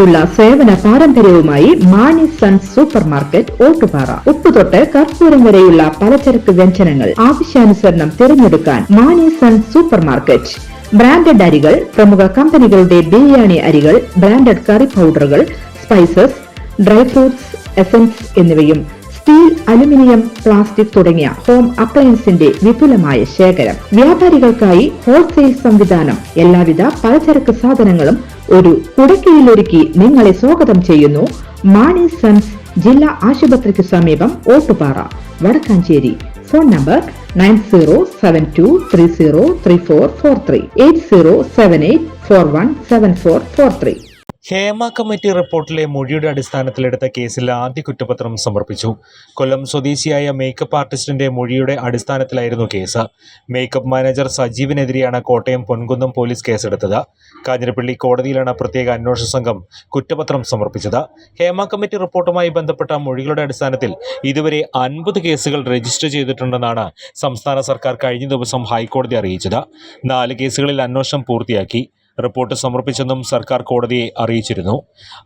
ഉള്ള സേവന പാരമ്പര്യവുമായി Mani sons super market Ottupara. ഉപ്പുതൊട്ട് കർപ്പൂരം വരെയുള്ള പലചരക്ക് വ്യഞ്ജനങ്ങൾ ആവശ്യാനുസരണം തിരഞ്ഞെടുക്കാൻ Mani sons super market. Branded അരികൾ, പ്രമുഖ കമ്പനികളുടെ ബിരിയാണി അരികൾ, ബ്രാൻഡഡ് കറി പൗഡറുകൾ, സ്പൈസസ്, ഡ്രൈ ഫ്രൂട്ട്സ്, എസൻസ് എന്നിവയും സ്റ്റീൽ, അലുമിനിയം, പ്ലാസ്റ്റിക് തുടങ്ങിയ ഹോം അപ്ലയൻസിന്റെ വിപുലമായ ശേഖരം. വ്യാപാരികൾക്കായി ഹോൾസെയിൽ സംവിധാനം. എല്ലാവിധ പലചരക്ക് സാധനങ്ങളും ഒരു കുടക്കീഴിലൊരുക്കി നിങ്ങളെ സ്വാഗതം ചെയ്യുന്നു മാണി സൺസ്, ജില്ലാ ആശുപത്രിക്ക് സമീപം, Ottupara, Vadakkanchery. Phone number 9072303443 8078417443. Hema committee റിപ്പോർട്ടിലെ മൊഴിയുടെ അടിസ്ഥാനത്തിലെടുത്ത കേസിൽ ആദ്യ കുറ്റപത്രം സമർപ്പിച്ചു. കൊല്ലം സ്വദേശിയായ മേക്കപ്പ് ആർട്ടിസ്റ്റിന്റെ മൊഴിയുടെ അടിസ്ഥാനത്തിലായിരുന്നു കേസ്. മേക്കപ്പ് മാനേജർ സജീവിനെതിരെയാണ് കോട്ടയം പൊൻകുന്നം പോലീസ് കേസെടുത്തത്. കാഞ്ഞിരപ്പള്ളി കോടതിയിലാണ് പ്രത്യേക അന്വേഷണ സംഘം കുറ്റപത്രം സമർപ്പിച്ചത്. ഹേമ കമ്മിറ്റി റിപ്പോർട്ടുമായി ബന്ധപ്പെട്ട മൊഴികളുടെ അടിസ്ഥാനത്തിൽ ഇതുവരെ 50 കേസുകൾ രജിസ്റ്റർ ചെയ്തിട്ടുണ്ടെന്നാണ് സംസ്ഥാന സർക്കാർ കഴിഞ്ഞ ദിവസം ഹൈക്കോടതി അറിയിച്ചത്. 4 കേസുകളിൽ അന്വേഷണം പൂർത്തിയാക്കി. റിപ്പോർട്ട് സമർപ്പിച്ചെന്നും സർക്കാർ കോടതിയെ അറിയിച്ചിരുന്നു.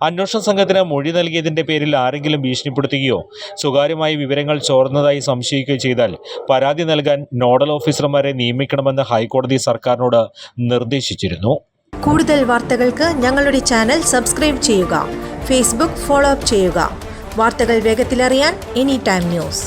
അന്വേഷണ സംഘത്തിന് മൊഴി നൽകിയതിന്റെ പേരിൽ ആരെങ്കിലും ഭീഷണിപ്പെടുത്തുകയോ സ്വകാര്യമായ വിവരങ്ങൾ ചോർന്നതായി സംശയിക്കുകയോ ചെയ്താൽ പരാതി നൽകാൻ നോഡൽ ഓഫീസർമാരെ നിയമിക്കണമെന്ന് ഹൈക്കോടതി സർക്കാരിനോട് നിർദ്ദേശിച്ചിരുന്നു. കൂടുതൽ വാർത്തകൾക്ക് ഞങ്ങളുടെ ചാനൽ സബ്സ്ക്രൈബ് ചെയ്യുക. ഫേസ്ബുക്ക് ഫോളോ അപ്പ് ചെയ്യുക. വാർത്തകൾ വേഗത്തിലറിയാൻ എനി ടൈം ന്യൂസ്.